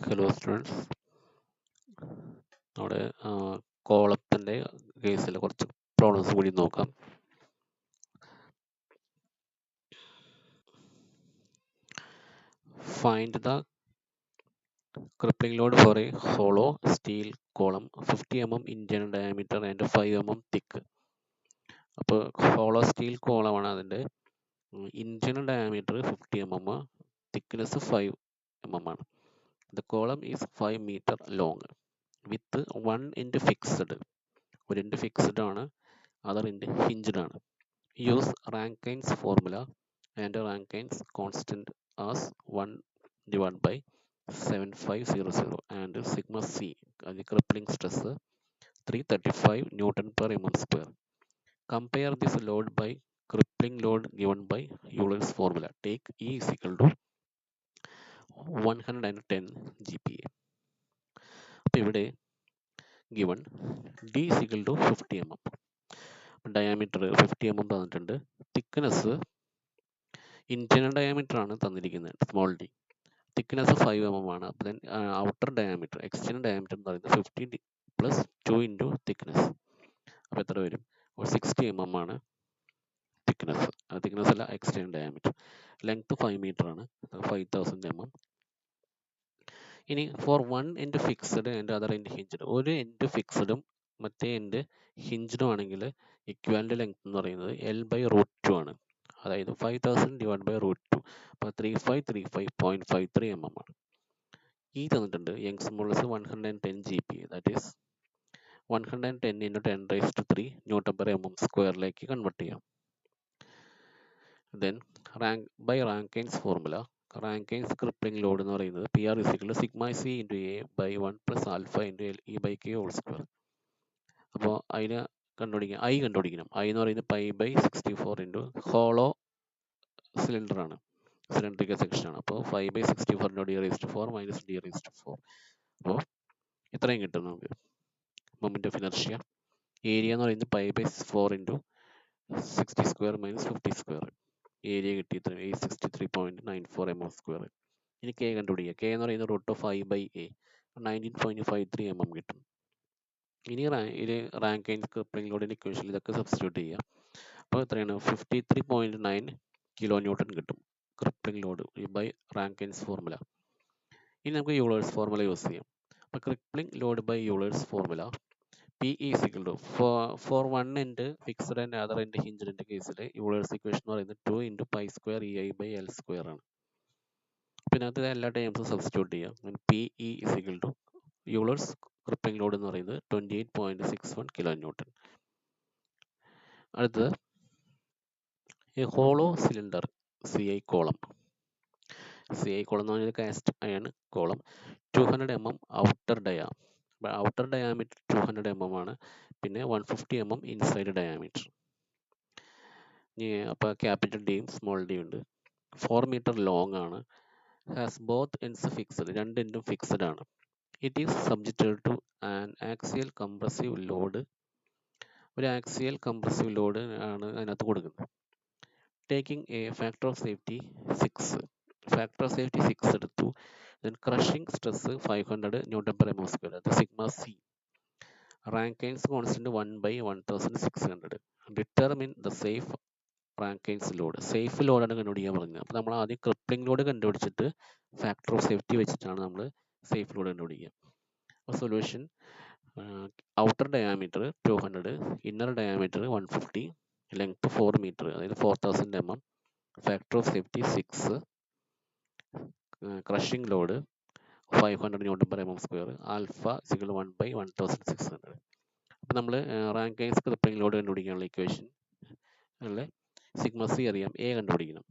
Hello students, നമ്മുടെ കോളത്തിൻ്റെ കേസിൽ കുറച്ച് പ്രോബ്ലംസ് കൂടി നോക്കാം. Find the crippling load for a hollow steel column 50 mm internal diameter and 5 mm thick. അപ്പോൾ ഹോളോ സ്റ്റീൽ കോളമാണ് അതിൻ്റെ internal diameter 50 mm, thickness 5 mm ആണ്. The column is 5 meter long with one end fixed. ഒരു end fixed ആണ്, other end hinged ആണ്. Use Rankine's formula and Rankine's constant as 1 divided by 7500 and sigma c, the crippling stress 335 Newton per mm square. Compare this load by crippling load given by Euler's formula. Take E is equal to 110 GPa. അപ്പോൾ ഇവിടെ given D is equal to 50 mm. Diameter 50 mm തന്നിട്ടുണ്ട്. Thickness internal diameter ആണ് തന്നിരിക്കുന്നത്, small D. Thickness 5 mm ആണ്. അപ്പോൾ then outer diameter, external diameter എന്ന് പറയുന്നത് 50 plus 2 into thickness. അപ്പോൾ എത്ര വരും? 60 mm ആണ് തിക്നെസ്. തിക്നെസ് അല്ല, എക്സ്റ്റേണൽ ഡയമീറ്റർ. ലെങ്ത് 5 മീറ്റർ ആണ്, 5000 mm. ഇനി for one end fixed and other end hinged, ഒരു എൻഡ് ഫിക്സ്ഡും മറ്റേ എൻഡ് ഹിഞ്ച്ഡും ആണെങ്കിൽ ഇക്വാലന്റ് ലെങ്ത് എന്ന് പറയുന്നത് L/√2 ആണ്. അതായത് 5000 ഡിവൈഡ് ബൈ √2. അപ്പോൾ 3535.53 mm ആണ്. ഈ തന്നിട്ടുണ്ട് Young's modulus 110 GPa, that is 110 into 10⁻³ newton per mm സ്ക്വയറിലേക്ക് കൺവേർട്ട് ചെയ്യാം. Then Rankine's formula, Rankine's crippling load എന്ന് പറയുന്നത് PR is equal to sigma c into A by 1 plus alpha into LE/K whole square. അപ്പോൾ അതിന് കണ്ടുപിടിക്കണം, I കണ്ടുപിടിക്കണം. I എന്ന് പറയുന്നത് π/64 ഇൻറ്റു ഹോളോ സിലിണ്ടർ ആണ്, സിലിണ്ടറിക്കൽ സെക്ഷൻ ആണ്. അപ്പോൾ 5/64 d⁻⁴ മൈനസ് d⁻⁴. അപ്പോൾ ഇത്രയും കിട്ടും നമുക്ക് മൊമെന്റ് ഓഫ് ഇനർഷ്യ. ഏരിയ എന്ന് പറയുന്നത് π/4 into 60 square minus 50 square. Area കിട്ടി ഇത്രയും 863.94 mm സ്ക്വയർ. ഇനി K കണ്ടുപിടിക്കുക. K എന്ന് പറയുന്നത് √5/A 19.53 mm കിട്ടും. ഇനി ഇത് റാങ്കൈൻസ് ക്രിപ്ലിംഗ് ലോഡിന്റെ ഇക്വേഷനിൽ ഇതൊക്കെ സബ്സ്റ്റിറ്റ്യൂട്ട് ചെയ്യുക. അപ്പോൾ എത്രയാണ്? 53.9 കിലോ ന്യൂട്ടൺ കിട്ടും crippling load by Rankine's formula. ഇനി നമുക്ക് യൂളേഴ്സ് ഫോർമുല യൂസ് ചെയ്യാം. അപ്പോൾ crippling load by Euler's formula P is equal to for one end fixed and other end hinged കേസിൽ യൂളേഴ്സ് ഇക്വേഷൻ എന്ന് പറയുന്നത് 2 ഇൻറ്റു π² EI/L² ആണ്. പിന്നെ അത് എല്ലാ ടൈംസും സബ്സ്റ്റിറ്റ്യൂട്ട് ചെയ്യാം. PE is equal to Euler's crippling load എന്ന് പറയുന്നത് 28.61 കിലോ ന്യൂട്ടൺ. അടുത്തത് a hollow cylinder CI column. CI column എന്ന് പറഞ്ഞാൽ cast iron column, 200 mm outer dia. Outer diameter 200 mm ആണ്. പിന്നെ 150 mm ഇൻസൈഡ് ഡയാമീറ്റർ. അപ്പോൾ ക്യാപിറ്റൽ ഡിയും സ്മോൾ ഡി ഉണ്ട്. 4 മീറ്റർ ലോങ് ആണ്. ഹാസ് ബോത്ത് എൻഡ്സ് ഫിക്സ്ഡ്, രണ്ട് എൻഡും ഫിക്സ്ഡ് ആണ്. It is subjected to an axial compressive load. ഒരു ആക്സിയൽ കംപ്രസീവ് ലോഡ് ആണ് അതിനകത്ത് കൊടുക്കുന്നത്. Taking a factor of safety 6. Factor of safety 6 എടുത്തു. Then crushing stress 500 newton per mm square, അത് sigma C. Rankine's constant 1/1600. Determine the safe Rankine's load. Safe ലോഡാണ് കണ്ടുപിടിക്കാൻ പറഞ്ഞത്. അപ്പോൾ നമ്മൾ ആദ്യം ക്രിപ്ലിംഗ് ലോഡ് കണ്ടുപിടിച്ചിട്ട് ഫാക്ടർ ഓഫ് സേഫ്റ്റി വെച്ചിട്ടാണ് നമ്മൾ സേഫ് ലോഡ് കണ്ടുപിടിക്കുക. അപ്പോൾ solution outer diameter 200, inner diameter 150, length 4 metre, അതായത് 4000 mm, factor of safety 6, crushing load 500 newton per mm square, alpha സിഗിൾ 1/1600. അപ്പോൾ നമ്മൾ റാങ്കൈൻസ് ക്രിപ്ലിംഗ് ലോഡ് കണ്ടുപിടിക്കാനുള്ള ഇക്വേഷൻ അല്ലെ, സിഗ്മ സി അറിയാം, എ കണ്ടുപിടിക്കണം.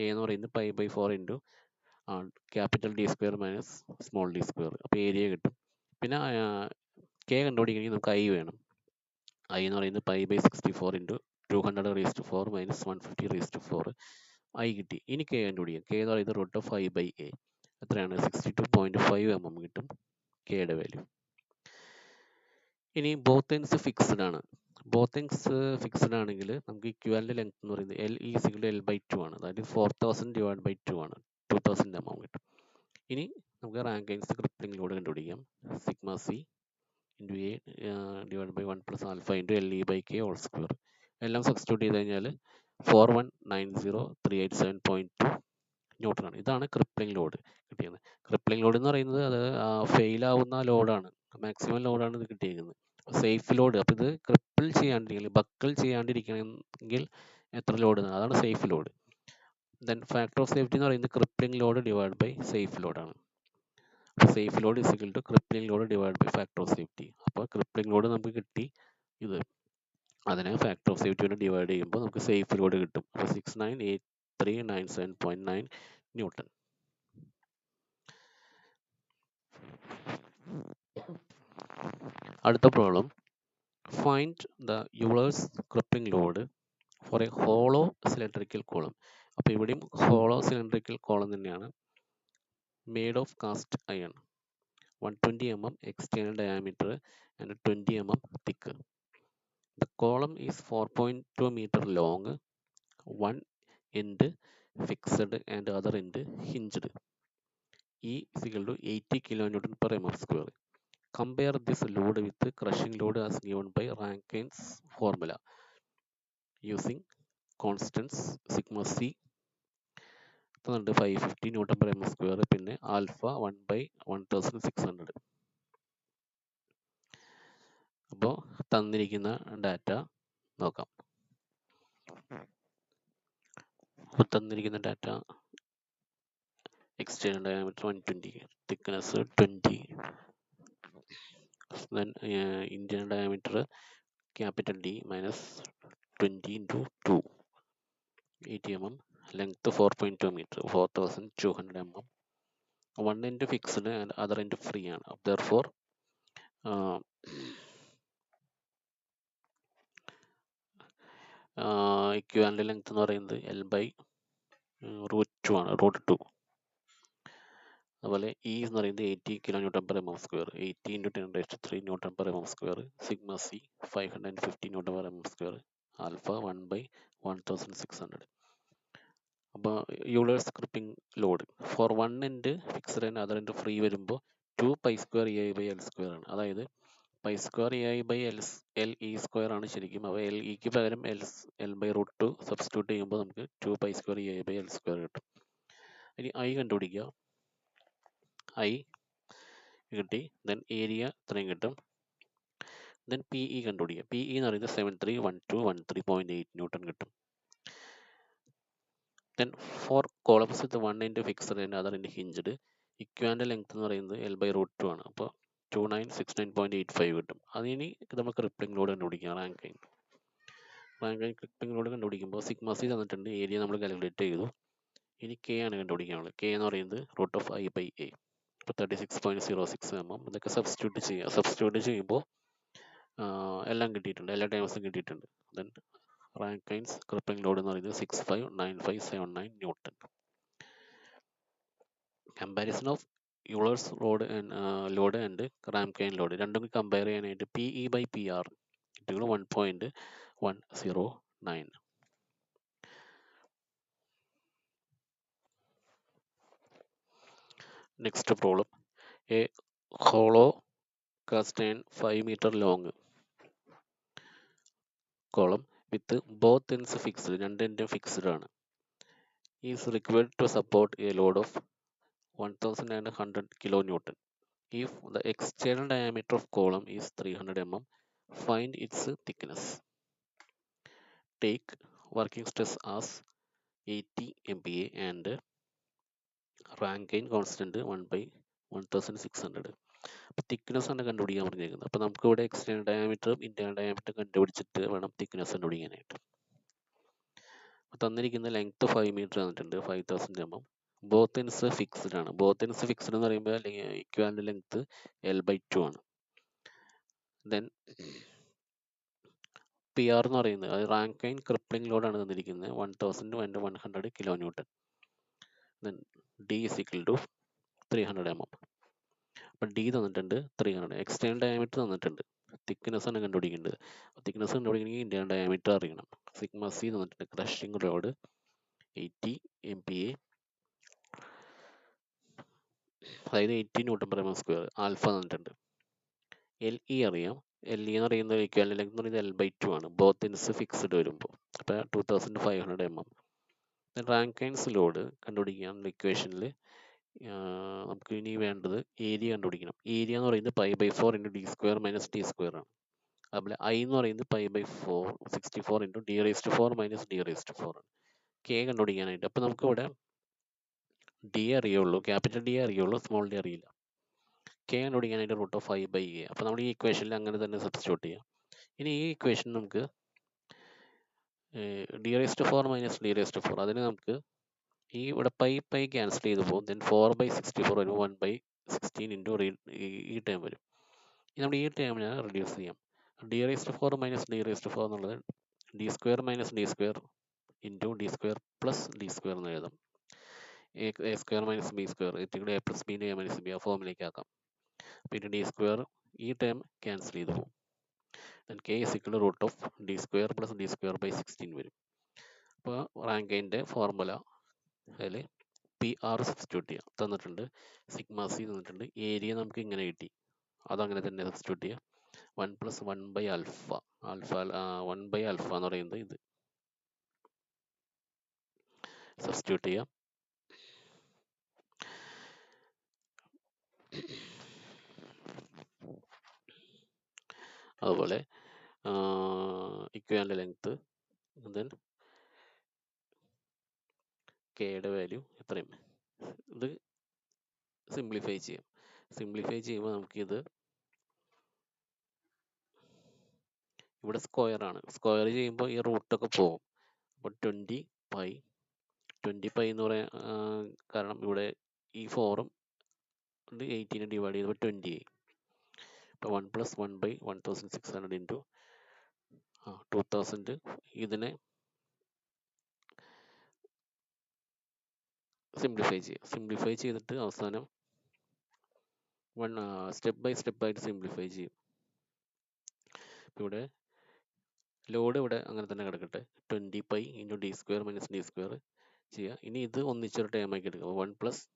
എ എന്ന് പറയുന്നത് π/4 into capital D square minus small D square. അപ്പോൾ ഏരിയ കിട്ടും. പിന്നെ കെ കണ്ടുപിടിക്കണമെങ്കിൽ നമുക്ക് ഐ വേണം. ഐ എന്ന് പറയുന്നത് π/64 ഇൻറ്റു 200⁻⁴ മൈനസ് 150⁻⁴. ഐ കിട്ടി. ഇനി കെ കണ്ടുപിടിക്കാം. കെ എന്ന് പറയുന്നത് √5/A എത്രയാണ്? 62.5 mm കിട്ടും കെയുടെ വാല്യൂ. ഇനി ബോത്ത് എൻഡ്സ് ഫിക്സ്ഡ് ആണ്. ബോത്ത് എൻഡ്സ് ഫിക്സ്ഡ് ആണെങ്കിൽ നമുക്ക് ഇക്വാലന്റ് ലെങ്ത് എന്ന് പറയുന്നത് L=L/2 ആണ്. അതായത് 4000 ഡിവൈഡ് ബൈ 2 ആണ്, 2000 mm കിട്ടും. ഇനി നമുക്ക് നമുക്ക് റാങ്കൈൻസ് ക്രിപ്ലിംഗ് ലോഡ് കണ്ടുപിടിക്കാം. Sigma C into A divide by 1 plus alpha into L E by K whole square. എല്ലാം സബ്സ്റ്റിറ്റ്യൂട്ട് ചെയ്ത് കഴിഞ്ഞാൽ 4190387.2 ന്യൂട്ടൺ ആണ്. ഇതാണ് ക്രിപ്ലിംഗ് ലോഡ് കിട്ടിയത്. ക്രിപ്ലിംഗ് ലോഡ് എന്ന് പറയുന്നത് അത് ഫെയിൽ ആവുന്ന ലോഡാണ്, മാക്സിമം ലോഡാണ് ഇത് കിട്ടിയിരിക്കുന്നത്. സേഫ് ലോഡ്, അപ്പോൾ ഇത് ക്രിപ്പിൾ ചെയ്യാണ്ടിരിക്കണമെങ്കിൽ, ബക്കിൾ ചെയ്യാണ്ടിരിക്കണമെങ്കിൽ എത്ര ലോഡ്, അതാണ് safe load. Then factor of safety എന്ന് പറയുന്നത് crippling load divide by safe ലോഡാണ്. അപ്പോൾ safe load is equal to crippling load divide by factor of safety. അപ്പോൾ ക്രിപ്ലിംഗ് ലോഡ് നമുക്ക് കിട്ടി, ഇത് അതിനെ ഫാക്ടർ ഓഫ് സേഫ്റ്റി കൊണ്ട് ഡിവൈഡ് ചെയ്യുമ്പോൾ നമുക്ക് സേഫ് ലോഡ് കിട്ടും. അപ്പോൾ 698397.9 ന്യൂട്ടൺ. അടുത്ത problem, find the Euler's crippling load for a hollow cylindrical column. അപ്പോൾ ഇവിടെയും ഹോളോ സിലിണ്ടറിക്കൽ കോളം തന്നെയാണ്, made of caste iron, 120 mm external diameter and 20 mm thick. The column is 4.2 meter long, one end fixed and other end hinged. E is equal to 80 kilonewton per mm square. Compare this load with the crushing load as given by Rankine's formula using constants sigma c 550 Newton per mm square, പിന്നെ alpha 1/1600. അപ്പോൾ തന്നിരിക്കുന്ന data നോക്കാം. തന്നിരിക്കുന്ന data external diameter 120, thickness 20, then internal diameter capital D minus 20 into 2, 80 mm, length 4.2 meter, 4200 mm, one end fixed and other end free ആണ്. therefore equivalent length എന്ന് പറയുന്നത് L by √2 ആണ്, √2. അതുപോലെ E എന്ന് പറയുന്നത് 80 kilonewton per mm square, 80 into 10⁻³ Newton per mm square. Sigma C 550 Newton per mm square, alpha 1/1600. അപ്പോൾ Euler's crippling load for one end fixed and other end free വരുമ്പോൾ 2π² EI/L² ആണ്. അതായത് π² EI/L ആണ് ശരിക്കും. അപ്പോൾ ഇക്ക് പകരം L/√2 സബ്സ്റ്റിറ്റ്യൂട്ട് ചെയ്യുമ്പോൾ നമുക്ക് 2π² EI/L² കിട്ടും. ഇനി I കണ്ടുപിടിക്കുക. I കിട്ടി, ദെൻ ഏരിയ ഇത്രയും കിട്ടും, ദെൻ PE കണ്ടുപിടിക്കുക. PE എന്ന് പറയുന്നത് 731213.8 ന്യൂട്ടൺ കിട്ടും. Then for columns with one end fixed and other end hinged, equivalent length എന്ന് പറയുന്നത് L/√2 ആണ്. അപ്പോൾ 2969.85 കിട്ടും. അതിനി നമുക്ക് ക്രിപ്ലിംഗ് ലോഡ് കണ്ടുപിടിക്കാം. റാങ്കൈൻ ക്രിപ്ലിംഗ് ലോഡ് കണ്ടുപിടിക്കുമ്പോൾ സിഗ്മ സി തന്നിട്ടുണ്ട്, ഏരിയ നമ്മൾ കാൽക്കുലേറ്റ് ചെയ്തു. ഇനി K ആണ് കണ്ടുപിടിക്കാനുള്ളത്. K എന്ന് പറയുന്നത് √I/A, ഇപ്പോൾ 36.06 mm. ഇതൊക്കെ സബ്സ്റ്റിറ്റ്യൂട്ട് ചെയ്യുമ്പോൾ എല്ലാം കിട്ടിയിട്ടുണ്ട്, എല്ലാ ടൈംസും കിട്ടിയിട്ടുണ്ട്. ദെൻ റാങ്കൈൻസ് ക്രിപ്ലിംഗ് ലോഡ് എന്ന് പറയുന്നത് 659579 newton. Comparison of Euler's load and Rankine load രണ്ടും കമ്പയർ ചെയ്യാനായിട്ട് PE/PR 1.109. Next problem, a hollow cast iron 5 meter long column with both ends fixed, രണ്ട് എൻഡും ഫിക്സ്ഡ് ആണ്, is required to support a load of 1100 kilonewton. If the external diameter of column is 300 mm, find its thickness. Take working stress as 80 MPa and Rankine constant 1/1600. അപ്പോൾ thickness ആണ് കണ്ടുപിടിക്കാൻ പറഞ്ഞിരിക്കുന്നത്. അപ്പോൾ നമുക്ക് ഇവിടെ എക്സ്റ്റേണൽ ഡയാമീറ്ററും ഇന്റേണൽ ഡയാമീറ്ററും കണ്ടുപിടിച്ചിട്ട് വേണം തിക്നെസ് കണ്ടുപിടിക്കാനായിട്ട്. തന്നിരിക്കുന്ന ലെങ്ത് 5 മീറ്റർ തന്നിട്ടുണ്ട്, 5000 mm. ബോത്ത് എൻഡ്സ് ഫിക്സ്ഡ് ആണ്. ബോത്ത് എൻഡ്സ് ഫിക്സ്ഡ് എന്ന് പറയുമ്പോൾ ഇക്വാലന്റ് ലെങ്ത് L/2 ആണ്. ദെൻ PR എന്ന് പറയുന്നത്, അത് റാങ്കൈൻ ക്രിപ്ലിംഗ് ലോഡാണ് തന്നിരിക്കുന്നത്, 1100 kilonewton. Then D is equal to 300 mm. അപ്പം D തന്നിട്ടുണ്ട് 300. എക്സ്റ്റേണൽ ഡയാമീറ്റർ തന്നിട്ടുണ്ട്, തിക്നെസ് ആണ് കണ്ടുപിടിക്കേണ്ടത്. തിക്നെസ് കണ്ടുപിടിക്കണമെങ്കിൽ ഇന്റേണൽ ഡയാമീറ്റർ അറിയണം. സിഗ്മ സി തന്നിട്ടുണ്ട്, ക്രഷിംഗ് ലോഡ് 80 MPa, അതായത് 80 newton per M square alpha തന്നിട്ടുണ്ട്. എൽ ഇ അറിയാം. എൽ ഇ എന്ന് പറയുന്നത് ഇക്വാലന്റ് ലെങ്ത് എന്ന് പറയുന്നത് L/2 ആണ്. ബോത്ത് ഇൻസ് ഫിക്സ്ഡ് വരുമ്പോൾ. അപ്പോൾ 2500 mm. റാങ്കൈൻസ് ലോഡ് കണ്ടുപിടിക്കാനുള്ള ഇക്വേഷനിൽ നമുക്ക് ഇനി വേണ്ടത് ഏരിയ കണ്ടുപിടിക്കണം. ഏരിയ എന്ന് പറയുന്നത് π/4 × d² - t² ആണ്. അതുപോലെ ഐ എന്ന് പറയുന്നത് π/4 64 × d⁻⁴ - d⁻⁴ ആണ്. കെ കണ്ടുപിടിക്കാനായിട്ട്. അപ്പോൾ നമുക്ക് ഇവിടെ ഡി അറിയുള്ളൂ, ക്യാപിറ്റൽ ഡി അറിയുള്ളൂ, സ്മോൾ ഡി അറിയില്ല. കെ കണ്ടുപിടിക്കാനായിട്ട് √5/a. അപ്പോൾ നമ്മൾ ഈ ഇക്വേഷനിൽ അങ്ങനെ തന്നെ സബ്സ്റ്റിറ്റ്യൂട്ട് ചെയ്യാം. ഇനി ഈ ഇക്വേഷൻ നമുക്ക് d⁻⁴ - d⁻⁴ അതിന് നമുക്ക് ഈ ഇവിടെ പൈ ക്യാൻസൽ ചെയ്ത് പോകും. ദെൻ 4/64 വരുമ്പോൾ 1/16 ഈ ടേം വരും. നമ്മൾ ഈ ടേമിനെ റിഡ്യൂസ് ചെയ്യാം. d⁻⁴ - d⁻⁴ എന്നുള്ളത് d² - d² × d² + d² എന്ന് എഴുതാം. a² - b² a + b × a - b ആ ഫോമിലേക്ക് ആക്കാം. പിന്നെ d² ഈ ടേം ക്യാൻസൽ ചെയ്ത് പോകും. k = √d² + d²/16 വരും. അപ്പോൾ റാങ്കൈൻ്റെ ഫോർമുല അതിൽ PR സബ്സ്റ്റിറ്റ്യൂട്ട് ചെയ്യാം. തന്നിട്ടുണ്ട് σc തന്നിട്ടുണ്ട്. ഏരിയ നമുക്ക് ഇങ്ങനെ കിട്ടി, അതങ്ങനെ തന്നെ സബ്സ്റ്റിറ്റ്യൂട്ട് ചെയ്യാം. 1 + 1/α 1/α എന്ന് പറയുന്നത് ഇത് സബ്സ്റ്റിറ്റ്യൂട്ട് ചെയ്യാം. അതുപോലെ ഇക്വാലന്റ് ലെങ്ത്, ദെൻ കെയുടെ വാല്യൂ ഇത്രയും. ഇത് സിംപ്ലിഫൈ ചെയ്യാം. സിംപ്ലിഫൈ ചെയ്യുമ്പോൾ നമുക്കിത് ഇവിടെ സ്ക്വയർ ആണ്. സ്ക്വയർ ചെയ്യുമ്പോൾ ഈ റൂട്ടൊക്കെ പോകും. അപ്പോൾ 20π എന്ന് പറയാൻ കാരണം ഇവിടെ ഈ 4ഉം 18 ഡിവൈഡ് ചെയ്തപ്പോൾ 20 ആയി. അപ്പോൾ 1 + 1/1600 × 2000. ഇതിനെ സിംപ്ലിഫൈ ചെയ്യാം. സിംപ്ലിഫൈ ചെയ്തിട്ട് അവസാനം സ്റ്റെപ്പ് ബൈ സ്റ്റെപ്പ് ആയിട്ട് സിംപ്ലിഫൈ ചെയ്യും. ഇവിടെ ലോഡ് ഇവിടെ അങ്ങനെ തന്നെ കിടക്കട്ടെ. 20π × d² - d² ചെയ്യുക. ഇനി ഇത് ഒന്നിച്ചൊരു ടേം ആക്കി എടുക്കുക. 1 +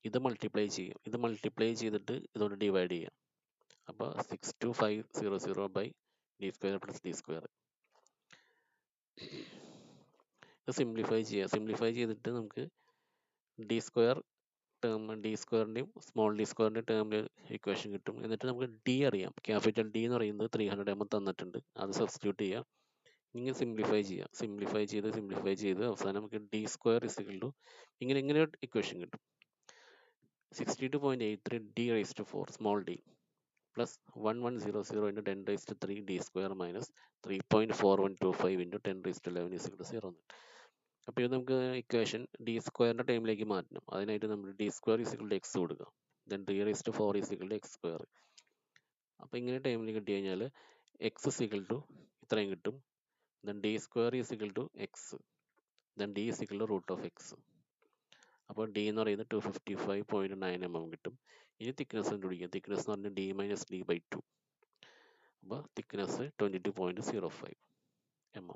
ഇത് മൾട്ടിപ്ലൈ ചെയ്യും. ഇത് മൾട്ടിപ്ലൈ ചെയ്തിട്ട് ഇതുകൊണ്ട് ഡിവൈഡ് ചെയ്യാം. അപ്പോൾ 62500/d² + d². ഇത് സിംപ്ലിഫൈ ചെയ്യുക. സിംപ്ലിഫൈ ചെയ്തിട്ട് നമുക്ക് d² ടേം d²ൻ്റെയും സ്മോൾ d²ൻ്റെയും ടേമിൽ ഇക്വേഷൻ കിട്ടും. എന്നിട്ട് നമുക്ക് ഡി അറിയാം. ക്യാപിറ്റൽ ഡി എന്ന് പറയുന്നത് 300 mm തന്നിട്ടുണ്ട്. അത് സബ്സ്റ്റിറ്റ്യൂട്ട് ചെയ്യുക. ഇങ്ങനെ സിംപ്ലിഫൈ ചെയ്യുക. സിംപ്ലിഫൈ ചെയ്ത് അവസാനം നമുക്ക് d² ഇങ്ങനെ ഇക്വേഷൻ കിട്ടും. 62.83 d⁻⁴ സ്മോൾ d + 1100 × 10⁻³ d² - 3.4125 × 10⁻11 = 0. അപ്പോൾ ഇത് നമുക്ക് ഇക്വേഷൻ d² ടൈമിലേക്ക് മാറ്റണം. അതിനായിട്ട് നമ്മൾ d² x കൊടുക്കുക. Then d⁻⁴ x². അപ്പോൾ ഇങ്ങനെ ടൈമിൽ കിട്ടി കഴിഞ്ഞാൽ x ഇത്രയും കിട്ടും. Then d² x. Then d √x. അപ്പോൾ d എന്ന് പറയുന്നത് 255.9 mm കിട്ടും. ഇനി തിക്നെസ് കണ്ടുപിടിക്കുക. തിക്നെസ് എന്ന് പറഞ്ഞാൽ d - d/2. അപ്പോൾ തിക്നെസ് 22.05 mm.